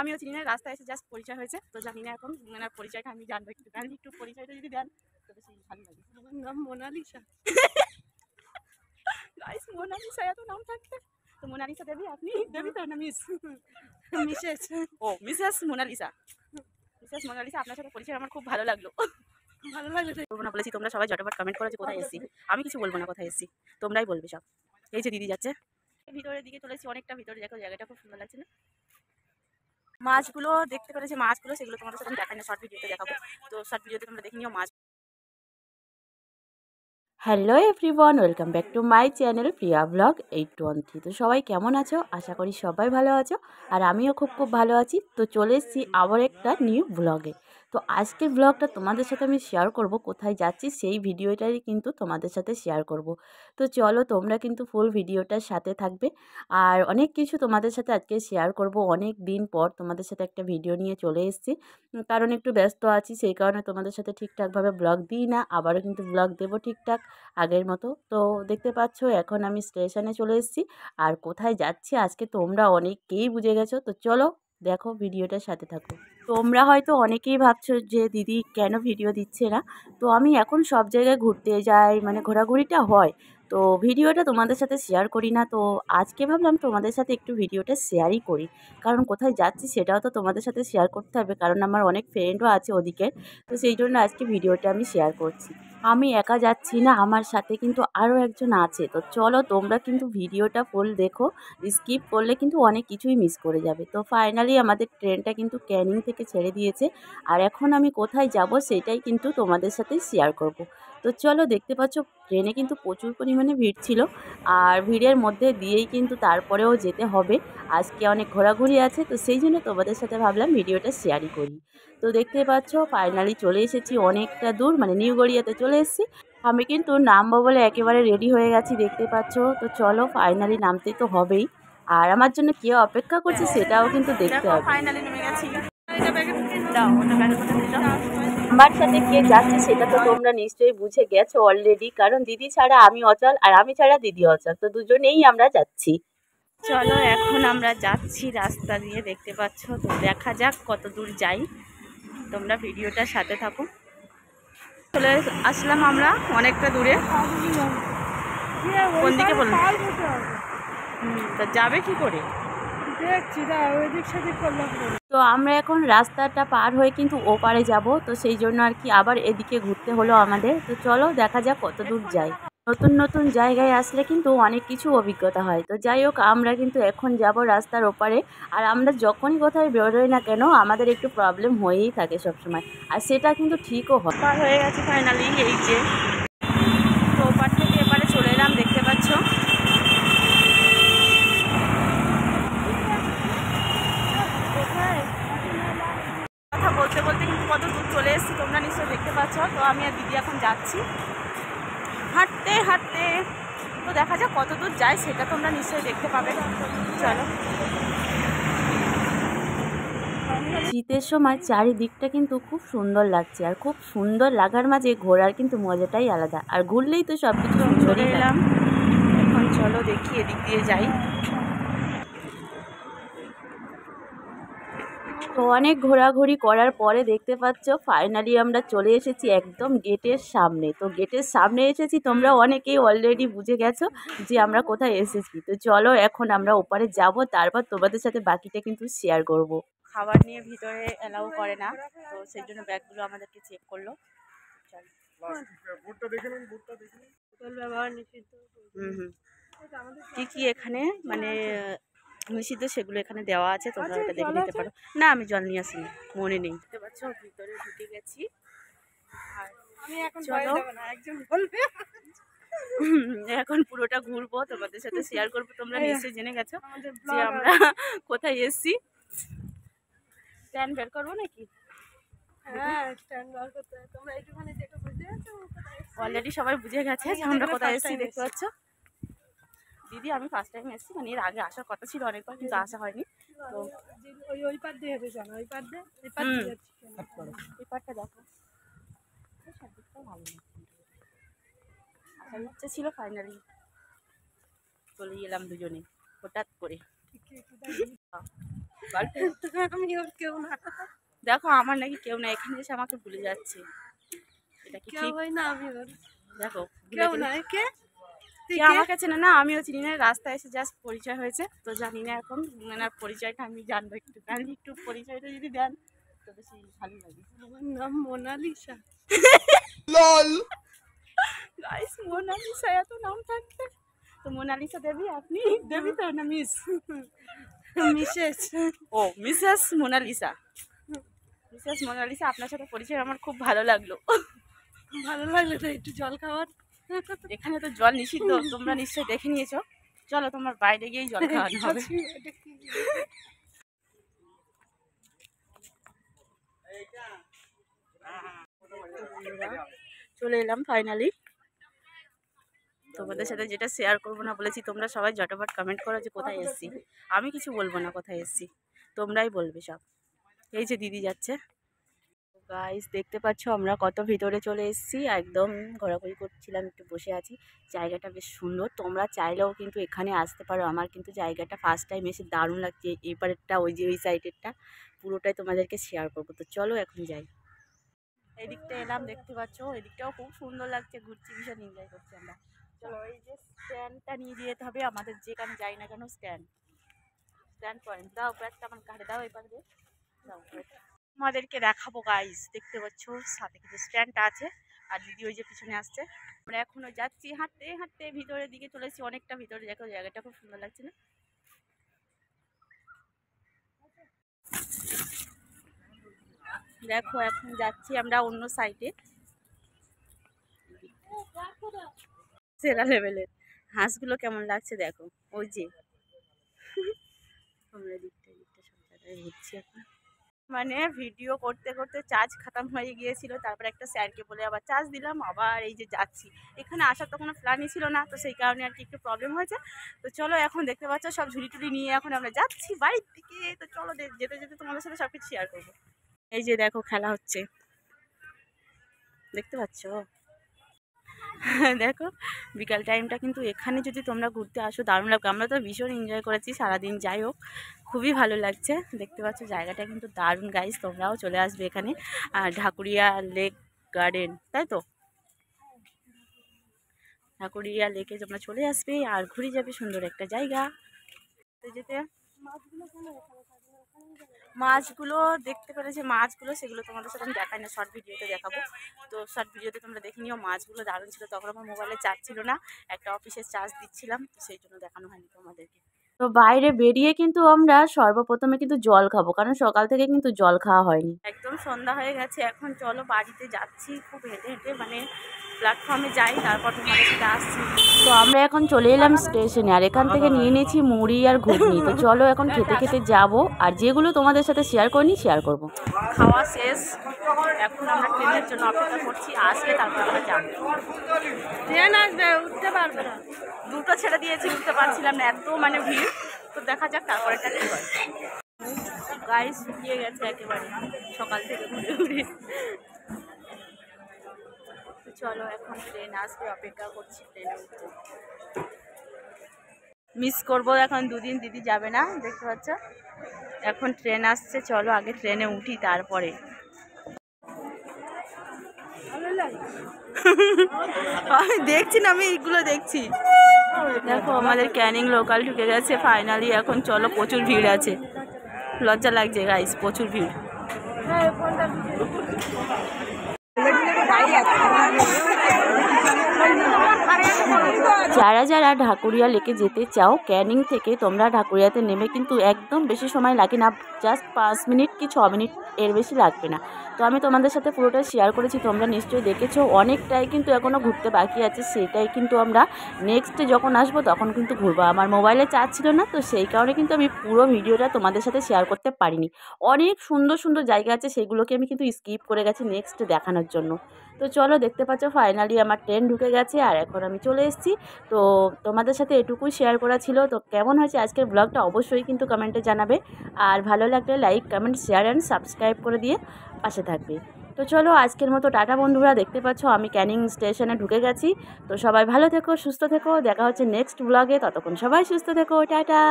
আমিও চিনি না, রাস্তায় এসে জাস্ট পরিচয় হয়েছে, তো জানি না এখন ওনার পরিচয়টা আমি জানবো একটু, কারণ একটু পরিচয়টা যদি দেন তো বেশি ভালো লাগে। আমার নাম মোনালিসা। গাইস মোনালিসা এত নাম থাকতে, তো মোনালিসা দেবী, আপনি দেবী তো না মিস? মিসেস। ও মিসেস মোনালিসা। মিসেস মোনালিসা, আপনার সাথে পরিচয় আমার খুব ভালো লাগলো। ভালো লাগলো। বলবো না বলেছি, তোমরা সবাই ঝটপট কমেন্ট করো যে কোথায় এসেছি। আমি কিছু বলবো না কোথায় এসেছি, তোমরাই বলবে সব। এই যে দিদি যাচ্ছে ভিতরের দিকে, চলেছি অনেকটা ভিতরে, দেখো জায়গাটা খুব সুন্দর লাগছে না? মাছগুলো দেখতে পেরেছি, মাছগুলো সেগুলো তোমাদের সাথে দেখাই না, শর্ট ভিডিওতে দেখাবো, তো শর্ট ভিডিওতে তোমরা দেখে নিও মাছ। Hello everyone, welcome back to my channel Priya vlog 813। তো সবাই কেমন আছো? আশা করি সবাই ভালো আছো, আর আমিও খুব ভালো আছি। তো চলে এসেছি আবার একটা নিউ ব্লগে। তো আজকের ব্লগটা তোমাদের সাথে আমি শেয়ার করব, কোথায় যাচ্ছি সেই ভিডিওটাই কিন্তু তোমাদের সাথে শেয়ার করব। তো চলো তোমরা কিন্তু ফুল ভিডিওটার সাথে থাকবে, আর অনেক কিছু তোমাদের সাথে আজকে শেয়ার করব। অনেক দিন পর তোমাদের সাথে একটা ভিডিও নিয়ে চলে এসেছি, কারণ একটু ব্যস্ত আছি, সেই কারণে তোমাদের সাথে ঠিকঠাকভাবে ব্লগ দিই না। আবারও কিন্তু ব্লগ দেবো ঠিকঠাক আগের মতো। তো দেখতে পাচ্ছ এখন আমি স্টেশনে চলে এসেছি, আর কোথায় যাচ্ছি আজকে তোমরা অনেকেই বুঝে গেছো। তো চলো দেখো, ভিডিওটার সাথে থাকো। তোমরা হয়তো অনেকেই ভাবছো যে দিদি কেন ভিডিও দিচ্ছে না। তো আমি এখন সব জায়গায় ঘুরতে যাই, মানে ঘোরাঘুরিটা হয়, তো ভিডিওটা তোমাদের সাথে শেয়ার করি না। তো আজকে ভাবলাম তোমাদের সাথে একটু ভিডিওটা শেয়ারই করি, কারণ কোথায় যাচ্ছি সেটাও তো তোমাদের সাথে শেয়ার করতে হবে, কারণ আমার অনেক ফ্রেন্ডও আছে ওদিকে। তো সেই জন্য আজকে ভিডিওটা আমি শেয়ার করছি। আমি একা যাচ্ছি না, আমার সাথে কিন্তু আরও একজন আছে। তো চলো তোমরা কিন্তু ভিডিওটা ফুল দেখো, স্কিপ করলে কিন্তু অনেক কিছুই মিস করে যাবে। তো ফাইনালি আমাদের ট্রেনটা কিন্তু ক্যানিং থেকে ছেড়ে দিয়েছে, আর এখন আমি কোথায় যাব সেটাই কিন্তু তোমাদের সাথে শেয়ার করব। তো চলো, দেখতে পাচ্ছ ট্রেনে কিন্তু প্রচুর পরিমাণে ভিড় ছিল, আর ভিড়ের মধ্যে দিয়েই কিন্তু তারপরেও যেতে হবে। আজকে অনেক ঘোরাঘুরি আছে, তো সেই জন্য তোমাদের সাথে ভাবলাম ভিডিওটা শেয়ারই করি। তো দেখতে পাচ্ছ ফাইনালি চলে এসেছি অনেকটা দূর, মানে নিউ গড়িয়াতে চলে এসেছি। আমি কিন্তু নামবো বলে একেবারে রেডি হয়ে গেছি, দেখতে পাচ্ছ। তো চলো ফাইনালি নামতে তো হবেই, আর আমার জন্য কে অপেক্ষা করছে সেটাও কিন্তু দেখতে হবে। ফাইনালি নেমে গেছি। আমার সাথে কে যাচ্ছে সেটা তো তোমরা নিশ্চয়ই বুঝে গেছো অলরেডি, কারণ দিদি ছাড়া আমি অচল, আর আমি ছাড়া দিদি অচল, তো দুজনেই আমরা যাচ্ছি। চলো এখন আমরা যাচ্ছি রাস্তা দিয়ে, দেখতে পাচ্ছ। তো দেখা যাক কত দূর যাই, তোমরা ভিডিওটার সাথে থাকো। চলে আসলাম আমরা অনেকটা দূরে। কোন দিকে বলুন? তা যাবে কি করে? তো আমরা এখন রাস্তাটা পার হয়ে কিন্তু ওপারে যাব, তো সেই জন্য আর কি আবার এদিকে ঘুরতে হলো আমাদের। তো চলো দেখা যাক কত দূর যাই। নতুন নতুন জায়গায় আসলে কিন্তু অনেক কিছু অভিজ্ঞতা হয়। তো যাই হোক, আমরা কিন্তু এখন যাব রাস্তার ওপারে, আর আমরা যখনই কোথায় বেরোই না কেন আমাদের একটু প্রবলেম হয়েই থাকে সবসময়, আর সেটা কিন্তু ঠিকও হয়। পার হয়ে গেছে ফাইনালি, এই যে। তো ওপার থেকে এপারে চলে এলাম, দেখতে পাচ্ছ। কথা বলতে বলতে কিন্তু কত দূর চলে এসেছি তোমরা নিশ্চয়ই দেখতে পাচ্ছ। তো আমি আর দিদি এখন যাচ্ছি হাঁটতে হাঁটতে, তো দেখা যাক কত দূর যায় সেটা তোমরা নিশ্চয়ই দেখতে পাবে। চলো। শীতের সময় চারিদিকটা কিন্তু খুব সুন্দর লাগছে, আর খুব সুন্দর লাগার মাঝে ঘোরার কিন্তু মজাটাই আলাদা, আর ঘুরলেই তো সব কিছু চলে এলাম। এখন চলো দেখি এদিক দিয়ে যাই। তো অনেক ঘোরাঘুরি করার পরে দেখতে পাচ্ছ ফাইনালি আমরা চলে এসেছি একদম গেটের সামনে। তো গেটের সামনে এসেছি, তোমরা অনেকেই অলরেডি বুঝে গেছো যে আমরা কোথায় এসেছি। তো চলো এখন আমরা ওপারে যাব, তারপর তোমাদের সাথে বাকিটা কিন্তু শেয়ার করব। খাবার নিয়ে ভিতরে অ্যালাউ করে না, তো সেই জন্য ব্যাগগুলো আমাদেরকে চেক করলো। কি কি এখানে মানে নিষিদ্ধ সেগুলো এখানে দেওয়া আছে, তোমরা ওটা দেখে নিতে পারো। না আমি জল নিয়ে আসিনি, মনে নেই। দেখতে পাচ্ছ ভিতরে ঢুকে গেছি, আর চলো এখন পুরোটা ঘুরবো, তোমাদের সাথে শেয়ার করবো। তোমরা নিশ্চয়ই জেনে গেছো যে আমরা কোথায় এসেছি। স্ট্যান্ড বের করবো নাকি? অলরেডি সবাই বুঝে গেছে যে আমরা কোথায় এসেছি, দেখতে পাচ্ছ। দিদি আমি ফার্স্ট টাইম এসেছি, মানে এর আগে আসার কথা ছিল অনেকবার, কিন্তু আসা হয়নি। তো ওই পারটা দেখো, ভালো আসার ইচ্ছে ছিল, ফাইনালি চলে এলাম দুজনে হঠাৎ করে। আমি ওর কেউ না। দেখো আমার নাকি কেউ না, এখানে এসে আমাকে ভুলে যাচ্ছে। এটা কি কেউ ঠিক? হয় না আমি ওর। দেখো কেউ না কে? তুই কে কে? আমাকে চেনে না, আমিও চিনি না। রাস্তায় এসে জাস্ট পরিচয় হয়েছে, তো জানি না এখন ওনার পরিচয়টা আমি জানবো একটু, কারণ একটু পরিচয়টা যদি দেন তো বেশি ভালো লাগে। আমার নাম মোনালিসা। গাইস মোনালিসা এত নাম থাকতে, তো মোনালিসা দেবী, আপনি দেবী তো না মিস? মিসেস। ও মিসেস মোনালিসা। মিসেস মোনালিসা, আপনার সাথে পরিচয় আমার খুব ভালো লাগলো। ভালো লাগলো তো একটু জল খাওয়ার। এখানে তো জল নিষিদ্ধ, তোমরা নিশ্চয়ই দেখে নিয়েছো। চলো তোমার বাইরে গিয়েই জল খাওয়ানো হবে। এটা কি? চলে এলাম ফাইনালি। তোমাদের সাথে যেটা শেয়ার করবো না বলেছি, তোমরা সবাই ঝটপট কমেন্ট করো যে কোথায় এসছি। আমি কিছু বলবো না কোথায় এসছি, তোমরাই বলবে সব। এই যে দিদি যাচ্ছে। গাইস দেখতে পাচ্ছ আমরা কত ভিতরে চলে এসেছি, একদম ঘোরাঘুরি করছিলাম, একটু বসে আছি। জায়গাটা বেশ সুন্দর, তোমরা চাইলেও কিন্তু এখানে আসতে পারো। আমার কিন্তু জায়গাটা ফার্স্ট টাইম এসে দারুণ লাগছে। এপারেরটা ওই যে ওই সাইডেরটা পুরোটাই তোমাদেরকে শেয়ার করবো। তো চলো এখন যাই। এদিকটা এলাম, দেখতে পাচ্ছ এদিকটাও খুব সুন্দর লাগছে, ঘুরছি, ভীষণ এনজয় করছি আমরা। চলো এই যে স্ট্যান্ডটা নিয়ে যেতে হবে আমাদের, যেখানে যাই না কেন স্ট্যান্ড পয়েন্ট দাও, ব্যাগটা আমার ঘাটে দাও, এবার দিয়ে দাও। আমাদেরকে দেখাবো গাইস, দেখতে পাচ্ছ সাথে কিন্তু স্ট্যান্ডটা আছে, আর দিদি ওই যে পিছনে আসছে। আমরা এখনো যাচ্ছি হাঁটতে হাঁটতে, ভিতরের দিকে চলেছি, অনেকটা ভিতরে। দেখো জায়গাটা খুব সুন্দর লাগছে না? দেখো এখন যাচ্ছি আমরা অন্য সাইডে, সেরা লেভেলের। হাঁসগুলো কেমন লাগছে দেখো, ওই যে আমরা দিকটা সব জায়গায় ঘুরছি এখন। মানে ভিডিও করতে করতে চার্জ খতম হয়ে গিয়েছিল, তারপর একটা স্যারকে বলে আবার চার্জ দিলাম, আবার এই যে যাচ্ছি। এখানে আসার তো কোনো প্ল্যানই ছিল না, তো সেই কারণে আর কি একটু প্রবলেম হয়েছে। তো চলো এখন দেখতে পাচ্ছ সব ঝুড়ি টুড়ি নিয়ে এখন আমরা যাচ্ছি বাড়ির দিকে। তো চলো যেতে যেতে তোমাদের সাথে সব কিছু শেয়ার করবো। এই যে দেখো খেলা হচ্ছে, দেখতে পাচ্ছ? দেখো বিকাল টাইমটা কিন্তু এখানে যদি তোমরা ঘুরতে আসো দারুণ লাগবে। আমরা তো ভীষণ এনজয় করেছি সারাদিন, যাই হোক খুবই ভালো লাগছে। দেখতে পাচ্ছ জায়গাটা কিন্তু দারুণ গাইস, তোমরাও চলে আসবে এখানে। ঢাকুরিয়া লেক গার্ডেন, তাই তো? ঢাকুরিয়া লেকে তোমরা চলে আসবে আর ঘুরে যাবে, সুন্দর একটা জায়গা। যেতে মাছগুলো দেখতে পেরেছে, মাছগুলো সেগুলো তোমাদের সাথে আমি দেখাই না, শর্ট ভিডিওতে দেখাবো। তো শর্ট ভিডিওতে তোমরা দেখে নিও। মাছগুলো দারুণ ছিল, তখন আমার মোবাইলে চার্জ ছিল না, একটা অফিসের চার্জ দিচ্ছিলাম, তো সেই জন্য দেখানো হয়নি তোমাদেরকে। তো বাইরে বেরিয়ে কিন্তু আমরা সর্বপ্রথমে কিন্তু জল খাবো, কারণ সকাল থেকে কিন্তু জল খাওয়া হয়নি। একদম সন্ধ্যা হয়ে গেছে, এখন চলো বাড়িতে যাচ্ছি, খুব হেঁটে হেঁটে মানে প্ল্যাটফর্মে যাই, তারপর তোমাদের সাথে আসছি। তো আমরা এখন চলে এলাম স্টেশনে, আর এখান থেকে নিয়ে নিয়েছি মুড়ি আর ঘুগনি। তো চলো এখন খেতে খেতে যাবো, আর যেগুলো তোমাদের সাথে শেয়ার করিনি শেয়ার করবো। খাওয়া শেষ, এখন আমরা ট্রেনের জন্য অপেক্ষা করছি, আসলে তারপর আমরা যাবো। ট্রেন আসবে, উঠতে পারবে না। দুটো ছেড়ে দিয়েছি, উঠতে পারছিলাম না, এত মানে ভিড়। তো দেখা যাক তারপরেটা কি হয়। গায়ে শুকিয়ে গেছে একেবারে সকাল থেকে ঘুরে ঘুরে। চলো এখন ট্রেন আসবে, অপেক্ষা করছি ট্রেনে উঠতে। মিস করবো এখন, দুদিন দিদি যাবে না, দেখতে পাচ্ছ। এখন ট্রেন আসছে, চলো আগে ট্রেনে উঠি তারপরে। আমি দেখছি না, আমি এইগুলো দেখছি। দেখো আমাদের ক্যানিং লোকাল ঢুকে গেছে ফাইনালি। এখন চলো, প্রচুর ভিড় আছে, লজ্জা লাগছে গাইস, প্রচুর ভিড়। যারা যারা ঢাকুরিয়া লেকে যেতে চাও ক্যানিং থেকে, তোমরা ঢাকুরিয়াতে নেমে কিন্তু একদম বেশি সময় লাগে না, জাস্ট 5 মিনিট কি 6 মিনিট, এর বেশি লাগবে না। তো আমি তোমাদের সাথে পুরোটা শেয়ার করেছি, তোমরা নিশ্চয়ই দেখেছো। অনেকটাই কিন্তু এখনও ঘুরতে বাকি আছে, সেটাই কিন্তু আমরা নেক্সট যখন আসবো তখন কিন্তু ঘুরবো। আমার মোবাইলে চার্জ ছিল না, তো সেই কারণে কিন্তু আমি পুরো ভিডিওটা তোমাদের সাথে শেয়ার করতে পারিনি। অনেক সুন্দর সুন্দর জায়গা আছে, সেগুলোকে আমি কিন্তু স্কিপ করে গেছি নেক্সট দেখানোর জন্য। তো চলো দেখতে পাচ্ছ ফাইনালি আমার ট্রেন ঢুকে গেছে, আর এখন আমি চলে এসেছি। তো তোমাদের সাথে এটুকুই শেয়ার করা ছিল। তো কেমন হয়েছে আজকের ব্লগটা অবশ্যই কিন্তু কমেন্টে জানাবে, আর ভালো লাগলে like comment share and subscribe করে দিয়ে পাশে থাকবে। তো চলো আজকের মতো টাটা বন্ধুরা। দেখতে পাচ্ছ আমি ক্যানিং স্টেশনে ঢুকে গেছি। তো সবাই ভালো থেকো, সুস্থ থেকো, দেখা হচ্ছে নেক্সট ব্লগে। ততক্ষণ সবাই সুস্থ থেকো, টাটা।